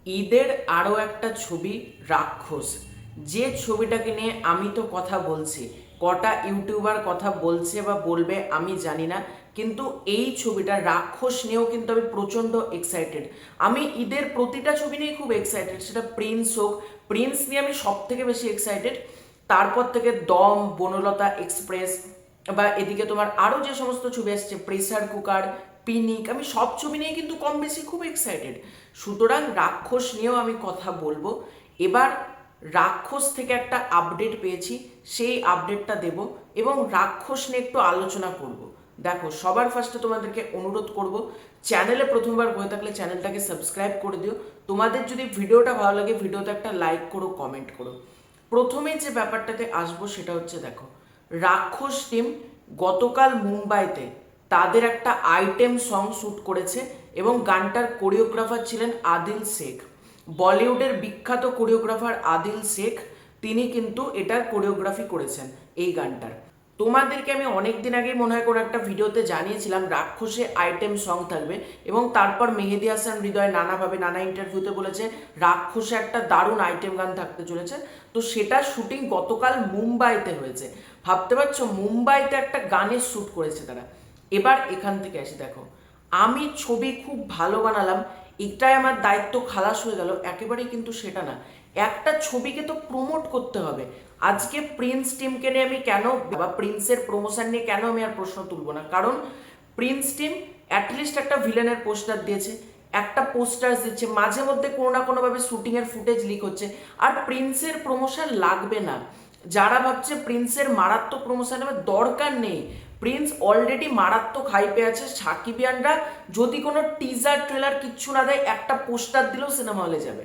ঈদের আরও একটা ছবি রাক্ষস, যে ছবিটাকে নিয়ে আমি তো কথা বলছি, কটা ইউটিউবার কথা বলছে বা বলবে আমি জানি না, কিন্তু এই ছবিটা রাক্ষস নিয়েও কিন্তু আমি প্রচণ্ড এক্সাইটেড। আমি ঈদের প্রতিটা ছবি নিয়ে খুব এক্সাইটেড, সেটা প্রিন্স হোক, প্রিন্স নিয়ে আমি সব থেকে বেশি এক্সাইটেড। তারপর থেকে দম, বনলতা এক্সপ্রেস, বা এদিকে তোমার আরও যে সমস্ত ছবি আসছে, প্রেসার কুকার, পিনিক, আমি সব ছবি নিয়ে কিন্তু কম বেশি খুব এক্সাইটেড। সুতরাং রাক্ষস নিয়েও আমি কথা বলবো। এবার রাক্ষস থেকে একটা আপডেট পেয়েছি, সেই আপডেটটা দেব এবং রাক্ষস নিয়ে একটু আলোচনা করব। দেখো, সবার ফার্স্টে তোমাদেরকে অনুরোধ করব, চ্যানেলে প্রথমবার হয়ে থাকলে চ্যানেলটাকে সাবস্ক্রাইব করে দিও। তোমাদের যদি ভিডিওটা ভালো লাগে, ভিডিওতে একটা লাইক করো, কমেন্ট করো। প্রথমে যে ব্যাপারটাতে আসবো সেটা হচ্ছে, দেখো, রাক্ষস টিম গতকাল মুম্বাইতে তাদের একটা আইটেম সং শ্যুট করেছে এবং গানটার কোরিওগ্রাফার ছিলেন আদিল শেখ। বলিউডের বিখ্যাত কোরিওগ্রাফার আদিল শেখ, তিনি কিন্তু এটার কোরিওগ্রাফি করেছেন এই গানটার। তোমাদেরকে আমি অনেক দিন আগে মনে হয় কোনো একটা ভিডিওতে জানিয়েছিলাম রাক্ষসে আইটেম সং থাকবে, এবং তারপর মেহেদী হাসান হৃদয় নানাভাবে নানা ইন্টারভিউতে বলেছে রাক্ষসে একটা দারুণ আইটেম গান থাকতে চলেছে। তো সেটা শুটিং গতকাল মুম্বাইতে হয়েছে। ভাবতে পারছো, মুম্বাইতে একটা গানের শ্যুট করেছে তারা। এবার এখান থেকে আসি, দেখো, আমি ছবি খুব ভালো বানালাম এটাই আমার দায়িত্ব খালাস হয়ে গেল, একেবারেই কিন্তু সেটা না। একটা ছবিকে তো প্রমোট করতে হবে। আজকে প্রিন্স টিমকে নিয়ে আমি কেন, বা প্রিন্সের প্রমোশন নিয়ে কেন আমি আর প্রশ্ন তুলব না, কারণ প্রিন্স টিম অ্যাটলিস্ট একটা ভিলেনের পোস্টার দিয়েছে, একটা পোস্টার দিচ্ছে, মাঝে মধ্যে কোনো না কোনোভাবে শুটিংয়ের ফুটেজ লিক হচ্ছে। আর প্রিন্সের প্রমোশন লাগবে না, যারা ভাবছে প্রিন্সের মারাত্মক প্রমোশন নেবে, দরকার নেই। প্রিন্স অলরেডি মারাত্মক হাইপে আছে। সাকিবিয়ানরা যদি কোনো টিজার ট্রেলার কিচ্ছু না দেয়, একটা পোস্টার দিলেও সিনেমা হলে যাবে।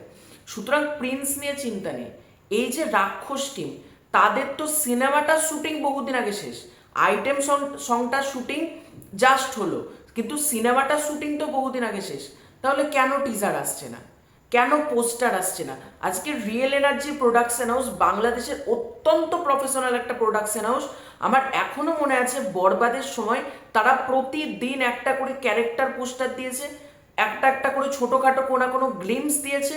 সুতরাং প্রিন্স নিয়ে চিন্তা নেই। এই যে রাক্ষস টিম, তাদের তো সিনেমাটার শুটিং বহুদিন আগে শেষ, আইটেম সংটার শুটিং জাস্ট হলো, কিন্তু সিনেমাটার শুটিং তো বহুদিন আগে শেষ। তাহলে কেন টিজার আসছে না, কেন পোস্টার আসছে না? আজকে রিয়েল এনার্জি প্রোডাকশন হাউস বাংলাদেশের অত্যন্ত প্রফেশনাল একটা প্রোডাকশন হাউস। আমার এখনো মনে আছে বরবাদের সময় তারা প্রতিদিন একটা করে ক্যারেক্টার পোস্টার দিয়েছে, একটা একটা করে ছোটোখাটো কোনো কোনো গ্লিমস দিয়েছে,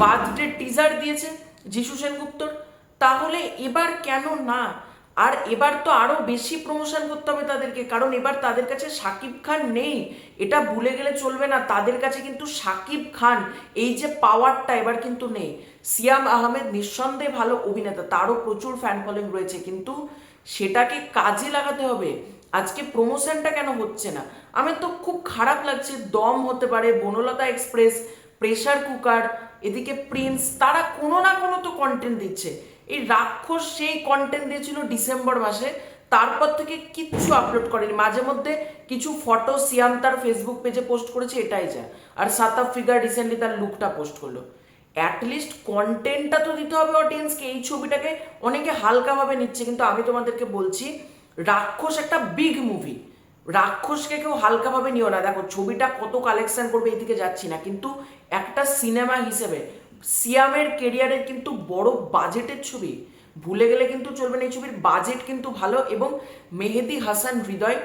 বার্থডে টিজার দিয়েছে যিশু সেনগুপ্তর। তাহলে এবার কেন না? আর এবার তো আরো বেশি প্রমোশন করতে হবে তাদেরকে, কারণ এবার তাদের কাছে শাকিব খান নেই, এটা ভুলে গেলে চলবে না। তাদের কাছে কিন্তু শাকিব খান এই যে পাওয়ারটা এবার কিন্তু নেই। সিয়াম আহমেদ নিঃসন্দেহে ভালো অভিনেতা, তারও প্রচুর ফ্যান ফলোইং রয়েছে, কিন্তু সেটাকে কাজে লাগাতে হবে। আজকে প্রমোশনটা কেন হচ্ছে না? আমার তো খুব খারাপ লাগছে। দম হতে পারে, বনলতা এক্সপ্রেস, প্রেসার কুকার, এদিকে প্রিন্স, তারা কোনো না কোনো তো কন্টেন্ট দিচ্ছে। এই রাক্ষস সেই কন্টেন্ট দিয়েছিল ডিসেম্বর মাসে, তারপর থেকে কিচ্ছু আপলোড করেনি। মাঝে মধ্যে কিছু ফটো সিয়াম তার ফেসবুক পেজে পোস্ট করেছে, এটাই যা। আর সাতাব ফিগার রিসেন্টলি তার লুকটা পোস্ট করলো। অ্যাটলিস্ট কন্টেন্টটা তো দিতে হবে অডিয়েন্সকে। এই ছবিটাকে অনেকে হালকাভাবে নিচ্ছে, কিন্তু আমি তোমাদেরকে বলছি রাক্ষস একটা বিগ মুভি, রাক্ষসকে কেউ হালকাভাবে নিও না। দেখো ছবিটা কত কালেকশন করবে এদিকে যাচ্ছি না, কিন্তু একটা সিনেমা হিসেবে সিয়ামের কেরিয়ারের কিন্তু বড় বাজেটের ছবি, ভুলে গেলে কিন্তু চলবে না। এই ছবির বাজেট কিন্তু ভালো, এবং মেহেদী হাসান হৃদয়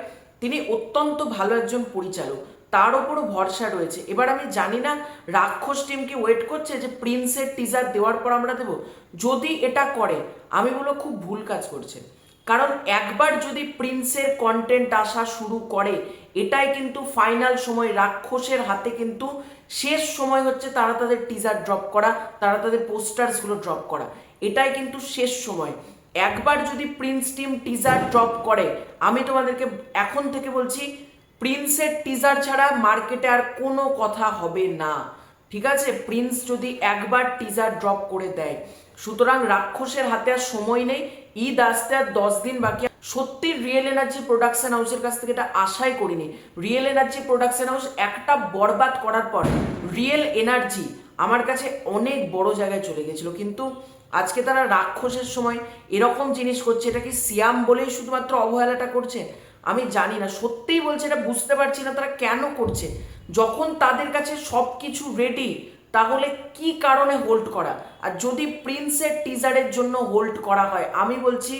তিনি অত্যন্ত ভালো একজন পরিচালক, তার ওপরও ভরসা রয়েছে। এবার আমি জানি না রাক্ষস টিম কি ওয়েট করছে যে প্রিন্সের টিজার দেওয়ার পর আমরা দেবো। যদি এটা করে আমি বলবো খুব ভুল কাজ করছে, কারণ একবার যদি প্রিন্সের কন্টেন্ট আসা শুরু করে, এটাই কিন্তু ফাইনাল সময়। রাক্ষসের হাতে কিন্তু শেষ সময় হচ্ছে তারা তাদের টিজার ড্রপ করা, তারা তাদের পোস্টার্সগুলো ড্রপ করা, এটাই কিন্তু শেষ সময়। একবার যদি প্রিন্স টিম টিজার ড্রপ করে, আমি তোমাদেরকে এখন থেকে বলছি প্রিন্সের টিজার ছাড়া মার্কেটে আর কোনো কথা হবে না। ঠিক আছে, প্রিন্স যদি একবার টিজার ড্রপ করে দেয়। সুতরাং রাক্ষসের হাতে আর সময় নেই, ঈদ আসতে আর 10 দিন বাকি। সত্যি রিয়েল এনার্জি প্রোডাকশন হাউসের কাছ থেকে এটা আশাই করিনি। রিয়েল এনার্জি প্রোডাকশন হাউস একটা বরবাদ করার পর রিয়েল এনার্জি আমার কাছে অনেক বড় জায়গায় চলে গেছিল, কিন্তু আজকে তারা রাক্ষসের সময় এরকম জিনিস করছে। এটা কি সিয়াম বলেই শুধুমাত্র অবহেলাটা করছে? আমি জানি না, সত্যিই বলছে, এটা বুঝতে পারছি না তারা কেন করছে। যখন তাদের কাছে সব কিছু রেডি, তাহলে কি কারণে হোল্ড করা? আর যদি প্রিন্সের টিজারের জন্য হোল্ড করা হয়, আমি বলছি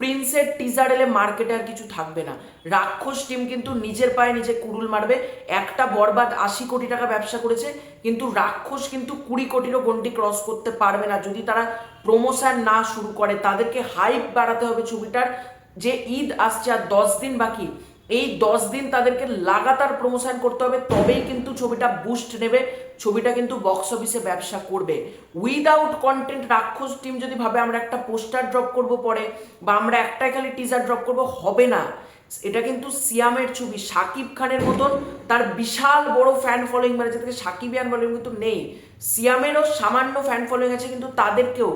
প্রিন্সের টিজার এলে মার্কেটে আর কিছু থাকবে না। রাক্ষস টিম কিন্তু নিজের পায়ে নিজে কুড়ুল মারবে। একটা বরবাদ 80 কোটি টাকা ব্যবসা করেছে, কিন্তু রাক্ষস কিন্তু 20 কোটিরও গন্ডি ক্রস করতে পারবে না যদি তারা প্রমোশন না শুরু করে। তাদেরকে হাইপ বাড়াতে হবে ছবিটার, যে ঈদ আসছে আর 10 দিন বাকি, এই 10 দিন তাদেরকে লাগাতার প্রমোশন করতে হবে, তবেই কিন্তু ছবিটা বুস্ট নেবে, ছবিটা কিন্তু বক্স অফিসে ব্যবসা করবে। উইদাউট কন্টেন্ট রাক্ষস টিম যদি ভাবে আমরা একটা পোস্টার ড্রপ করব পরে, বা আমরা একটাই খালি টিজার ড্রপ করব, হবে না। এটা কিন্তু সিয়ামের ছবি, শাকিব খানের মতন তার বিশাল বড় ফ্যান ফলোয়িং, মানে যেটাকে সাকিবিয়ান ফলোয়িং কিন্তু নেই, সিয়ামেরও সামান্য ফ্যান ফলোয়িং আছে, কিন্তু তাদেরকেও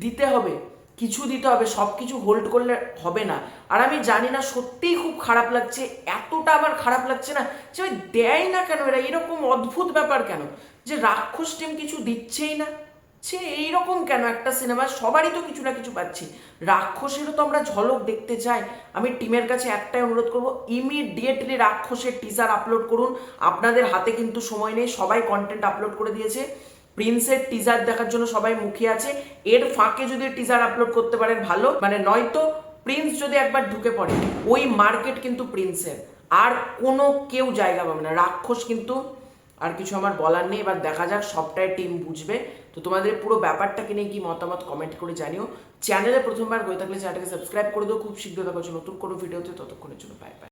দিতে হবে, কিছু দিতে হবে, সব কিছু হোল্ড করলে হবে না। আর আমি জানি না, সত্যিই খুব খারাপ লাগছে, এতটা আবার খারাপ লাগছে না যে দেয় না কেন এরা, এরকম অদ্ভুত ব্যাপার কেন যে রাক্ষস টিম কিছু দিচ্ছেই না, সে এইরকম কেন একটা সিনেমা, সবারই তো কিছু না কিছু পাচ্ছি, রাক্ষসেরও তো আমরা ঝলক দেখতে চাই। আমি টিমের কাছে একটাই অনুরোধ করবো, ইমিডিয়েটলি রাক্ষসের টিজার আপলোড করুন। আপনাদের হাতে কিন্তু সময় নেই, সবাই কন্টেন্ট আপলোড করে দিয়েছে, প্রিন্সের টিজার দেখার জন্য সবাই মুখিয়ে আছে। এর ফাঁকে যদি টিজার আপলোড করতে পারেন ভালো, মানে নয়তো প্রিন্স যদি একবার ঢুকে পড়ে, ওই মার্কেট কিন্তু প্রিন্সের, আর কোনো কেউ জায়গা পাবে না। রাক্ষস কিন্তু আর কিছু আমার বলার নেই, এবার দেখা যাক, সবটাই টিম বুঝবে। তো তোমাদের পুরো ব্যাপারটাকে নিয়ে কি মতামত কমেন্ট করে জানিও। চ্যানেলে প্রথমবার হয়ে থাকলে চ্যানেলটাকে সাবস্ক্রাইব করে দিও। খুব শীঘ্র দেখা হচ্ছে নতুন কোনো ভিডিওতে, ততক্ষণের জন্য বাই বাই।